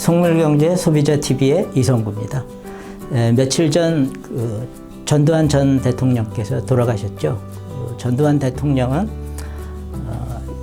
속물경제 소비자TV의 이성구입니다. 며칠 전 전두환 전 대통령께서 돌아가셨죠. 전두환 대통령은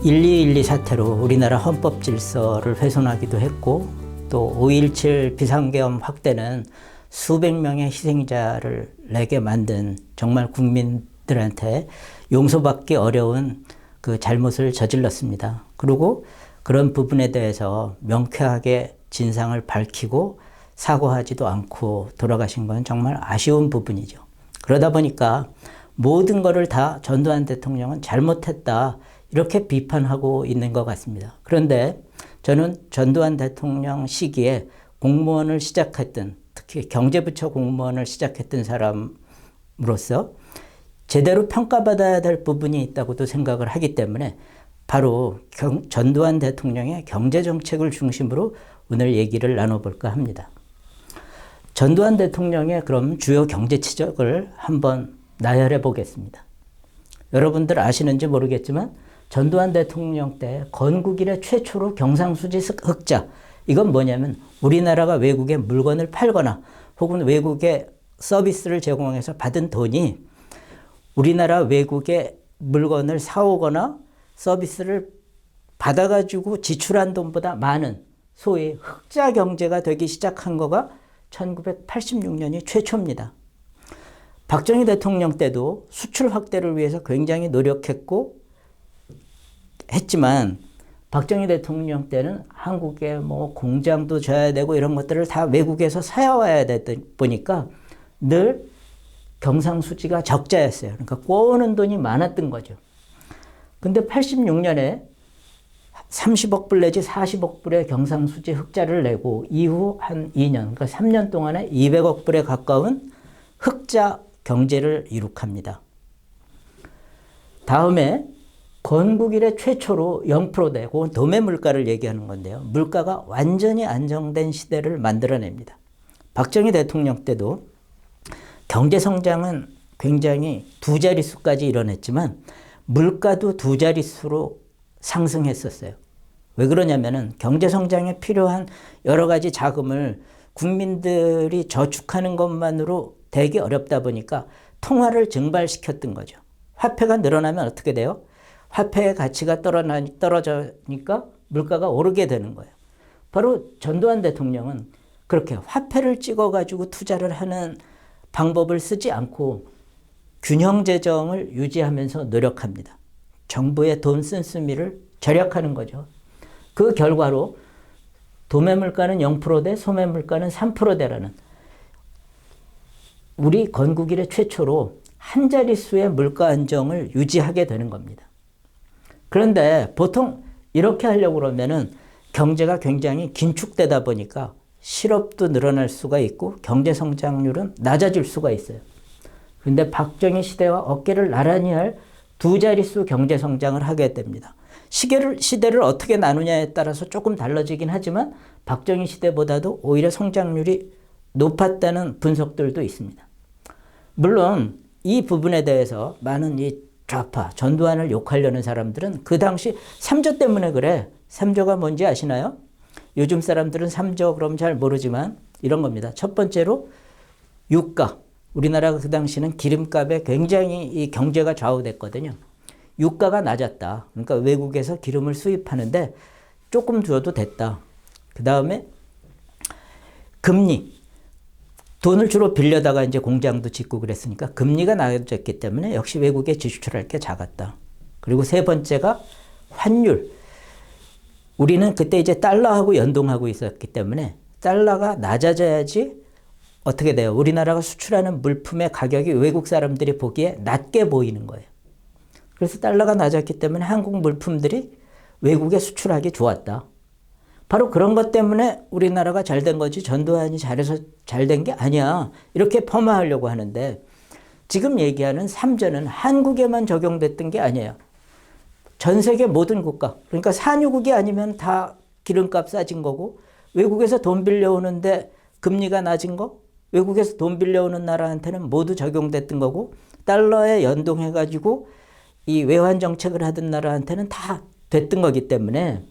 12.12 사태로 우리나라 헌법 질서를 훼손하기도 했고, 또 5.17 비상계엄 확대는 수백 명의 희생자를 내게 만든 정말 국민들한테 용서받기 어려운 그 잘못을 저질렀습니다. 그리고 그런 부분에 대해서 명쾌하게 진상을 밝히고 사과하지도 않고 돌아가신 건 정말 아쉬운 부분이죠. 그러다 보니까 모든 것을 다 전두환 대통령은 잘못했다, 이렇게 비판하고 있는 것 같습니다. 그런데 저는 전두환 대통령 시기에 공무원을 시작했던, 특히 경제부처 공무원을 시작했던 사람으로서 제대로 평가받아야 될 부분이 있다고도 생각을 하기 때문에 바로 전두환 대통령의 경제정책을 중심으로 오늘 얘기를 나눠볼까 합니다. 전두환 대통령의 그럼 주요 경제 치적을 한번 나열해 보겠습니다. 여러분들 아시는지 모르겠지만 전두환 대통령 때 건국 이래 최초로 경상수지 흑자, 이건 뭐냐면 우리나라가 외국에 물건을 팔거나 혹은 외국에 서비스를 제공해서 받은 돈이 우리나라 외국에 물건을 사오거나 서비스를 받아가지고 지출한 돈보다 많은 소위 흑자 경제가 되기 시작한 거가 1986년이 최초입니다. 박정희 대통령 때도 수출 확대를 위해서 굉장히 노력했고 했지만, 박정희 대통령 때는 한국에 공장도 져야 되고 이런 것들을 다 외국에서 사와야 되다 보니까 늘 경상수지가 적자였어요. 그러니까 꼬는 돈이 많았던 거죠. 근데 86년에 30억 불 내지 40억 불의 경상수지 흑자를 내고 이후 한 2년, 그러니까 3년 동안에 200억 불에 가까운 흑자 경제를 이룩합니다. 다음에 건국 이래 최초로 0%대, 그건 도매 물가를 얘기하는 건데요. 물가가 완전히 안정된 시대를 만들어냅니다. 박정희 대통령 때도 경제 성장은 굉장히 두 자릿수까지 이뤄냈지만 물가도 두 자릿수로 상승했었어요. 왜 그러냐면은 경제 성장에 필요한 여러 가지 자금을 국민들이 저축하는 것만으로 되기 어렵다 보니까 통화를 증발시켰던 거죠. 화폐가 늘어나면 어떻게 돼요? 화폐의 가치가 떨어지니까 물가가 오르게 되는 거예요. 바로 전두환 대통령은 그렇게 화폐를 찍어가지고 투자를 하는 방법을 쓰지 않고 균형 재정을 유지하면서 노력합니다. 정부의 돈 씀씀이를 절약하는 거죠. 그 결과로 도매 물가는 0%대, 소매 물가는 3%대라는 우리 건국 이래 최초로 한 자릿수의 물가 안정을 유지하게 되는 겁니다. 그런데 보통 이렇게 하려고 그러면은 경제가 굉장히 긴축되다 보니까 실업도 늘어날 수가 있고 경제 성장률은 낮아질 수가 있어요. 그런데 박정희 시대와 어깨를 나란히 할 두 자릿수 경제 성장을 하게 됩니다. 시대를 어떻게 나누냐에 따라서 조금 달라지긴 하지만 박정희 시대보다도 오히려 성장률이 높았다는 분석들도 있습니다. 물론 이 부분에 대해서 많은 이 좌파, 전두환을 욕하려는 사람들은 그 당시 삼조 때문에 그래. 삼조가 뭔지 아시나요? 요즘 사람들은 삼조 그럼 잘 모르지만 이런 겁니다. 첫 번째로 유가. 우리나라가 그 당시는 기름값에 굉장히 이 경제가 좌우됐거든요. 유가가 낮았다. 그러니까 외국에서 기름을 수입하는데 조금 줘도 됐다. 그 다음에 금리. 돈을 주로 빌려다가 이제 공장도 짓고 그랬으니까 금리가 낮았기 때문에 역시 외국에 지출할 게 작았다. 그리고 세 번째가 환율. 우리는 그때 이제 달러하고 연동하고 있었기 때문에 달러가 낮아져야지 어떻게 돼요? 우리나라가 수출하는 물품의 가격이 외국 사람들이 보기에 낮게 보이는 거예요. 그래서 달러가 낮았기 때문에 한국 물품들이 외국에 수출하기 좋았다. 바로 그런 것 때문에 우리나라가 잘 된 거지 전두환이 잘해서 잘 된 게 아니야, 이렇게 폄하하려고 하는데, 지금 얘기하는 삼조는 한국에만 적용됐던 게 아니에요. 전 세계 모든 국가, 그러니까 산유국이 아니면 다 기름값 싸진 거고, 외국에서 돈 빌려오는데 금리가 낮은 거, 외국에서 돈 빌려오는 나라한테는 모두 적용됐던 거고, 달러에 연동해가지고 이 외환 정책을 하던 나라한테는 다 됐던 거기 때문에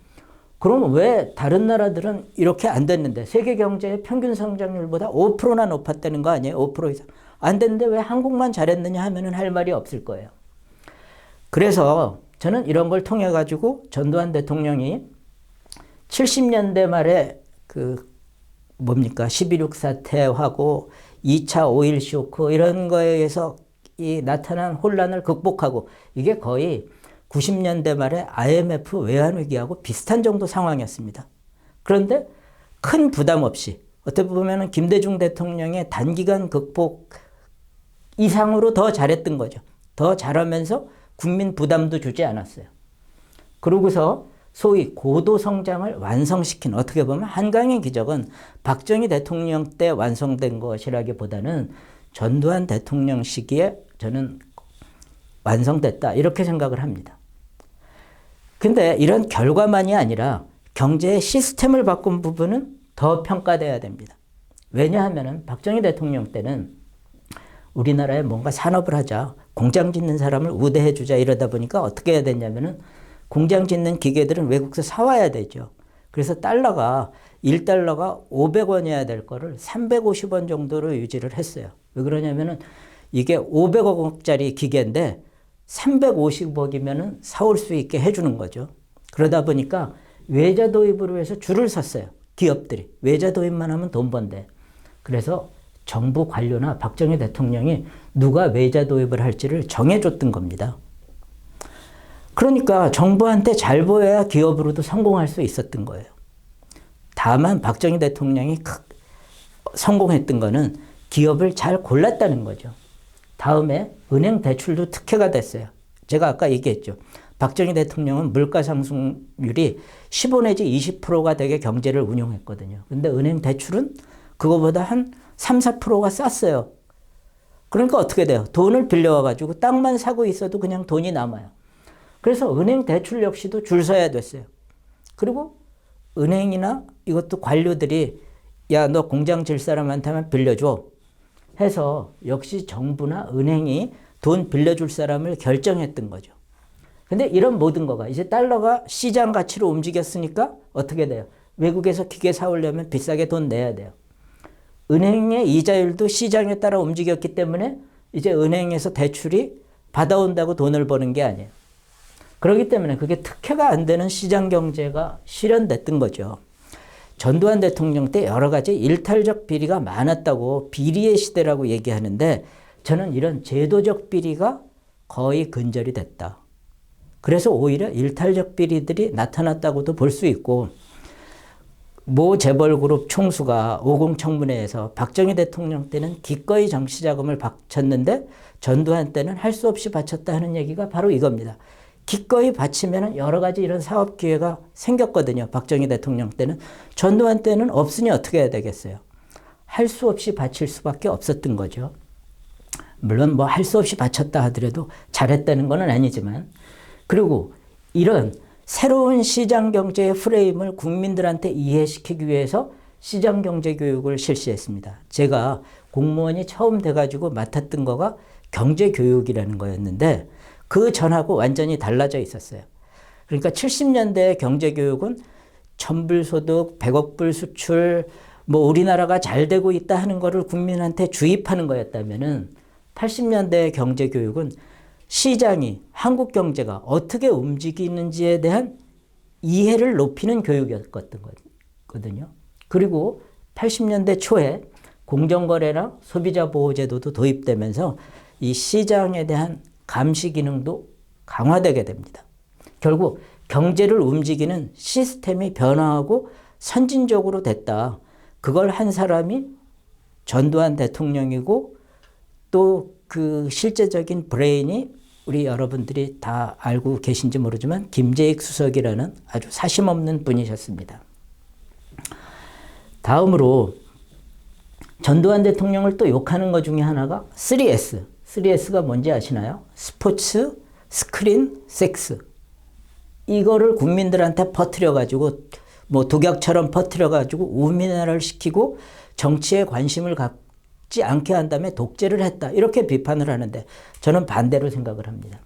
그럼 왜 다른 나라들은 이렇게 안 됐는데 세계 경제의 평균 성장률보다 5%나 높았다는 거 아니에요? 5% 이상. 안 됐는데 왜 한국만 잘했느냐 하면은 할 말이 없을 거예요. 그래서 저는 이런 걸 통해 가지고 전두환 대통령이 70년대 말에 그 뭡니까 11.6 사태하고 2차 오일 쇼크 이런 거에 의해서 이 나타난 혼란을 극복하고 이게 거의 90년대 말에 IMF 외환위기하고 비슷한 정도 상황이었습니다. 그런데 큰 부담 없이 어떻게 보면 김대중 대통령의 단기간 극복 이상으로 더 잘했던 거죠. 더 잘하면서 국민 부담도 주지 않았어요. 그러고서 소위 고도 성장을 완성시킨 어떻게 보면 한강의 기적은 박정희 대통령 때 완성된 것이라기보다는 전두환 대통령 시기에 저는 완성됐다 이렇게 생각을 합니다. 근데 이런 결과만이 아니라 경제의 시스템을 바꾼 부분은 더 평가돼야 됩니다. 왜냐하면 박정희 대통령 때는 우리나라에 뭔가 산업을 하자, 공장 짓는 사람을 우대해 주자 이러다 보니까 어떻게 해야 됐냐면은 공장 짓는 기계들은 외국에서 사와야 되죠. 그래서 달러가 1달러가 500원이어야 될 거를 350원 정도로 유지를 했어요. 왜 그러냐면은 이게 500억짜리 기계인데 350억이면은 사올 수 있게 해주는 거죠. 그러다 보니까 외자 도입으로 해서 줄을 섰어요. 기업들이. 외자 도입만 하면 돈 번대. 그래서 정부 관료나 박정희 대통령이 누가 외자 도입을 할지를 정해줬던 겁니다. 그러니까 정부한테 잘 보여야 기업으로도 성공할 수 있었던 거예요. 다만 박정희 대통령이 성공했던 거는 기업을 잘 골랐다는 거죠. 다음에 은행 대출도 특혜가 됐어요. 제가 아까 얘기했죠. 박정희 대통령은 물가 상승률이 15 내지 20%가 되게 경제를 운용했거든요. 근데 은행 대출은 그거보다 한 3, 4%가 쌌어요. 그러니까 어떻게 돼요? 돈을 빌려와가지고 땅만 사고 있어도 그냥 돈이 남아요. 그래서 은행 대출 역시도 줄 서야 됐어요. 그리고 은행이나 이것도 관료들이 야, 너 공장 질 사람한테만 빌려줘 해서 역시 정부나 은행이 돈 빌려줄 사람을 결정했던 거죠. 근데 이런 모든 거가 이제 달러가 시장 가치로 움직였으니까 어떻게 돼요? 외국에서 기계 사오려면 비싸게 돈 내야 돼요. 은행의 이자율도 시장에 따라 움직였기 때문에 이제 은행에서 대출이 받아온다고 돈을 버는 게 아니에요. 그렇기 때문에 그게 특혜가 안 되는 시장 경제가 실현됐던 거죠. 전두환 대통령 때 여러 가지 일탈적 비리가 많았다고 비리의 시대라고 얘기하는데 저는 이런 제도적 비리가 거의 근절이 됐다. 그래서 오히려 일탈적 비리들이 나타났다고도 볼 수 있고 모 재벌그룹 총수가 50 청문회에서 박정희 대통령 때는 기꺼이 정치자금을 바쳤는데 전두환 때는 할 수 없이 바쳤다 하는 얘기가 바로 이겁니다. 기꺼이 바치면 여러 가지 이런 사업 기회가 생겼거든요. 박정희 대통령 때는. 전두환 때는 없으니 어떻게 해야 되겠어요? 할 수 없이 바칠 수밖에 없었던 거죠. 물론 뭐 할 수 없이 바쳤다 하더라도 잘했다는 건 아니지만 그리고 이런 새로운 시장 경제의 프레임을 국민들한테 이해시키기 위해서 시장 경제 교육을 실시했습니다. 제가 공무원이 처음 돼가지고 맡았던 거가 경제 교육이라는 거였는데 그 전하고 완전히 달라져 있었어요. 그러니까 70년대 경제 교육은 1000불 소득, 100억 불 수출, 뭐 우리나라가 잘 되고 있다 하는 거를 국민한테 주입하는 거였다면은 80년대 경제 교육은 시장이 한국 경제가 어떻게 움직이는지에 대한 이해를 높이는 교육이었거든요. 그리고 80년대 초에 공정거래랑 소비자 보호제도도 도입되면서 이 시장에 대한 감시 기능도 강화되게 됩니다. 결국 경제를 움직이는 시스템이 변화하고 선진적으로 됐다. 그걸 한 사람이 전두환 대통령이고 또 그 실제적인 브레인이 우리 여러분들이 다 알고 계신지 모르지만 김재익 수석이라는 아주 사심없는 분이셨습니다. 다음으로 전두환 대통령을 또 욕하는 것 중에 하나가 3S. 3S가 뭔지 아시나요? 스포츠, 스크린, 섹스. 이거를 국민들한테 퍼뜨려가지고 뭐 독약처럼 퍼뜨려가지고 우민화를 시키고 정치에 관심을 갖지 않게 한 다음에 독재를 했다. 이렇게 비판을 하는데 저는 반대로 생각을 합니다.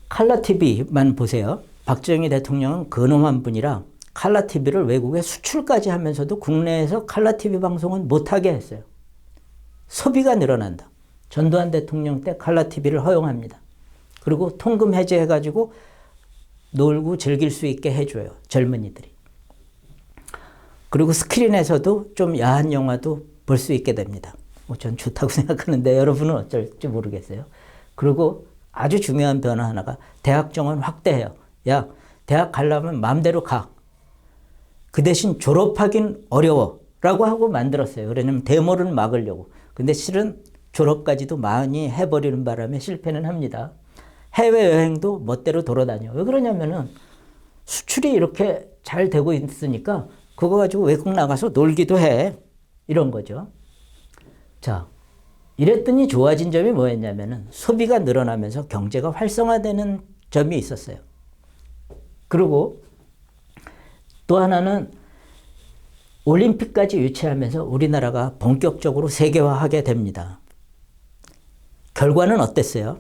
칼라 TV만 보세요. 박정희 대통령은 근엄한 분이라 칼라 TV를 외국에 수출까지 하면서도 국내에서 칼라 TV 방송은 못하게 했어요. 소비가 늘어난다. 전두환 대통령 때 칼라 TV를 허용합니다. 그리고 통금 해제해가지고 놀고 즐길 수 있게 해줘요. 젊은이들이. 그리고 스크린에서도 좀 야한 영화도 볼 수 있게 됩니다. 전 좋다고 생각하는데 여러분은 어쩔지 모르겠어요. 그리고 아주 중요한 변화 하나가 대학 정원 확대해요. 야, 대학 가려면 마음대로 가. 그 대신 졸업하긴 어려워. 라고 하고 만들었어요. 왜냐면 데모를 막으려고. 근데 실은 졸업까지도 많이 해버리는 바람에 실패는 합니다. 해외여행도 멋대로 돌아다녀. 왜 그러냐면은 수출이 이렇게 잘 되고 있으니까 그거 가지고 외국 나가서 놀기도 해. 이런 거죠. 자, 이랬더니 좋아진 점이 뭐였냐면은 소비가 늘어나면서 경제가 활성화되는 점이 있었어요. 그리고 또 하나는 올림픽까지 유치하면서 우리나라가 본격적으로 세계화하게 됩니다. 결과는 어땠어요?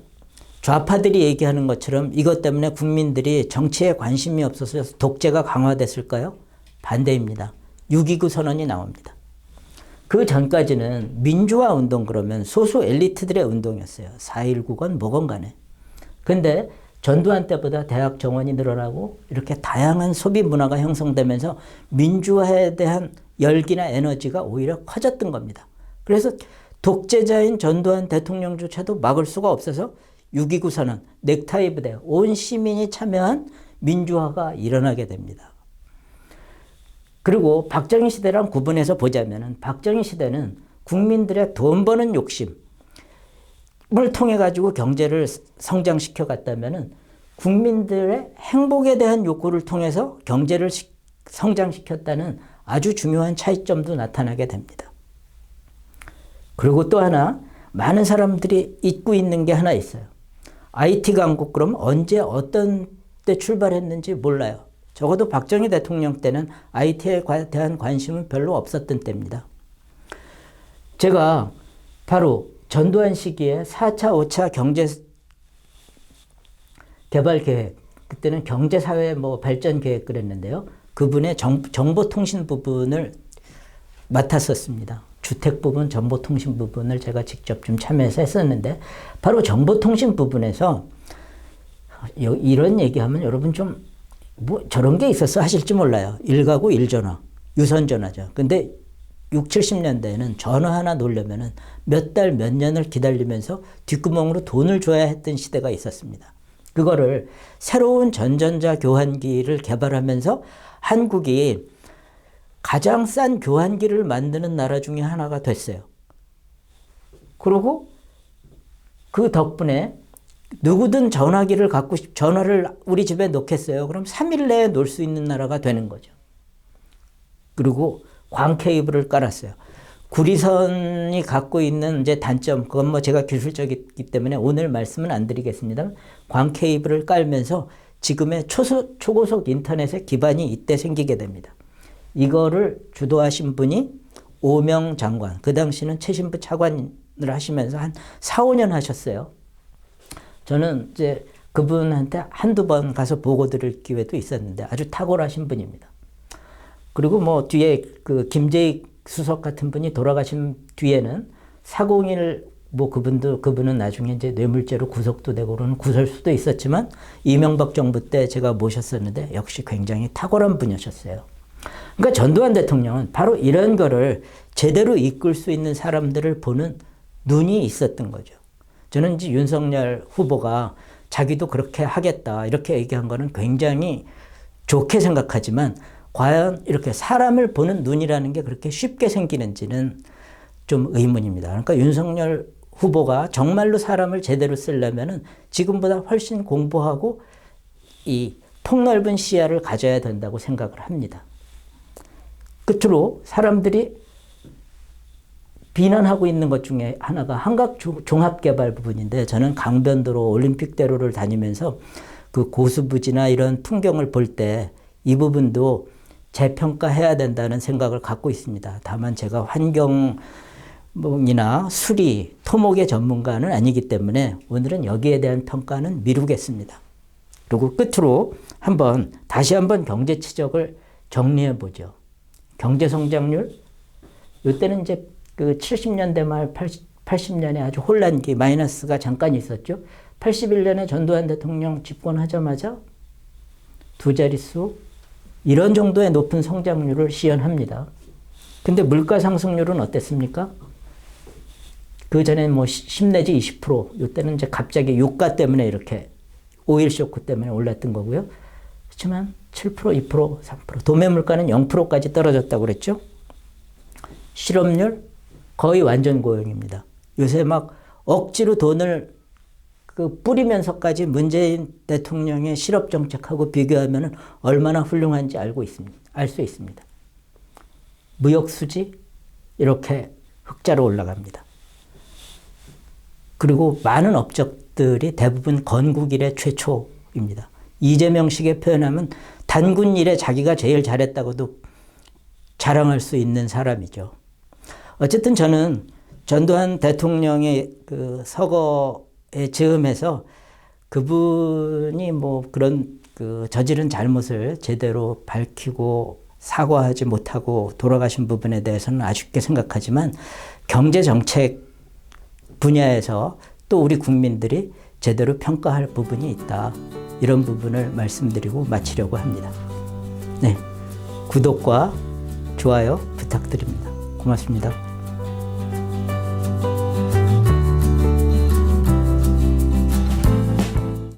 좌파들이 얘기하는 것처럼 이것 때문에 국민들이 정치에 관심이 없어서 독재가 강화됐을까요? 반대입니다. 6.29 선언이 나옵니다. 그 전까지는 민주화 운동 그러면 소수 엘리트들의 운동이었어요. 4.19건 뭐건 간에. 근데 전두환 때보다 대학 정원이 늘어나고 이렇게 다양한 소비 문화가 형성되면서 민주화에 대한 열기나 에너지가 오히려 커졌던 겁니다. 그래서 독재자인 전두환 대통령조차도 막을 수가 없어서 6.29 선언, 넥타이 부대, 온 시민이 참여한 민주화가 일어나게 됩니다. 그리고 박정희 시대랑 구분해서 보자면 박정희 시대는 국민들의 돈 버는 욕심을 통해 가지고 경제를 성장시켜 갔다면 국민들의 행복에 대한 욕구를 통해서 경제를 성장시켰다는 아주 중요한 차이점도 나타나게 됩니다. 그리고 또 하나 많은 사람들이 잊고 있는 게 하나 있어요. IT 강국 그럼 언제 어떤 때 출발했는지 몰라요. 적어도 박정희 대통령 때는 IT에 대한 관심은 별로 없었던 때입니다. 제가 바로 전두환 시기에 4차, 5차 경제 개발 계획, 그때는 경제사회 발전 계획 그랬는데요. 그분의 정보통신 부분을 맡았었습니다. 주택 부분, 정보통신 부분을 제가 직접 좀 참여해서 했었는데 바로 정보통신 부분에서 이런 얘기하면 여러분 좀 저런 게 있었어 하실지 몰라요. 1가구 1전화, 유선전화죠. 근데 60, 70년대에는 전화 하나 놓으려면 몇 달, 몇 년을 기다리면서 뒷구멍으로 돈을 줘야 했던 시대가 있었습니다. 그거를 새로운 전전자 교환기를 개발하면서 한국이 가장 싼 교환기를 만드는 나라 중에 하나가 됐어요. 그리고 그 덕분에 누구든 전화기를 갖고 전화를 우리 집에 놓겠어요. 그럼 3일 내에 놓을 수 있는 나라가 되는 거죠. 그리고 광 케이블을 깔았어요. 구리선이 갖고 있는 이제 단점, 그건 제가 기술적이기 때문에 오늘 말씀은 안 드리겠습니다. 광 케이블을 깔면서 지금의 초고속 인터넷의 기반이 이때 생기게 됩니다. 이거를 주도하신 분이 오명 장관, 그 당시는 최신부 차관을 하시면서 한 4, 5년 하셨어요. 저는 이제 그분한테 한두 번 가서 보고 드릴 기회도 있었는데 아주 탁월하신 분입니다. 그리고 뒤에 그 김재익 수석 같은 분이 돌아가신 뒤에는 401 그분은 나중에 이제 뇌물죄로 구속도 되고 그러는 구설수도 있었지만 이명박 정부 때 제가 모셨었는데 역시 굉장히 탁월한 분이셨어요. 그러니까 전두환 대통령은 바로 이런 거를 제대로 이끌 수 있는 사람들을 보는 눈이 있었던 거죠. 저는 이제 윤석열 후보가 자기도 그렇게 하겠다 이렇게 얘기한 거는 굉장히 좋게 생각하지만 과연 이렇게 사람을 보는 눈이라는 게 그렇게 쉽게 생기는지는 좀 의문입니다. 그러니까 윤석열 후보가 정말로 사람을 제대로 쓰려면은 지금보다 훨씬 공부하고 이 폭넓은 시야를 가져야 된다고 생각을 합니다. 끝으로 사람들이 비난하고 있는 것 중에 하나가 한각종합개발 부분인데 저는 강변도로 올림픽대로를 다니면서 그 고수부지나 이런 풍경을 볼 때 이 부분도 재평가해야 된다는 생각을 갖고 있습니다. 다만 제가 환경이나 수리, 토목의 전문가는 아니기 때문에 오늘은 여기에 대한 평가는 미루겠습니다. 그리고 끝으로 다시 한번 경제 치적을 정리해 보죠. 경제 성장률, 이때는 이제 그 70년대 말 80년에 아주 혼란기 마이너스가 잠깐 있었죠. 81년에 전두환 대통령 집권하자마자 두 자릿수 이런 정도의 높은 성장률을 시현합니다. 근데 물가 상승률은 어땠습니까? 그 전에 뭐 10 내지 20%, 이때는 이제 갑자기 유가 때문에 이렇게 오일 쇼크 때문에 올랐던 거고요. 그렇지만 7%, 2%, 3%, 도매 물가는 0%까지 떨어졌다고 그랬죠. 실업률 거의 완전 고용입니다. 요새 막 억지로 돈을 뿌리면서까지 문재인 대통령의 실업 정책하고 비교하면 얼마나 훌륭한지 알 수 있습니다. 무역 수지 이렇게 흑자로 올라갑니다. 그리고 많은 업적들이 대부분 건국 이래 최초입니다. 이재명식의 표현하면 단군 일에 자기가 제일 잘했다고도 자랑할 수 있는 사람이죠. 어쨌든 저는 전두환 대통령의 그 서거에 즈음해서 그분이 뭐 그런 그 저지른 잘못을 제대로 밝히고 사과하지 못하고 돌아가신 부분에 대해서는 아쉽게 생각하지만 경제 정책 분야에서 또 우리 국민들이 제대로 평가할 부분이 있다. 이런 부분을 말씀드리고 마치려고 합니다. 네, 구독과 좋아요 부탁드립니다. 고맙습니다.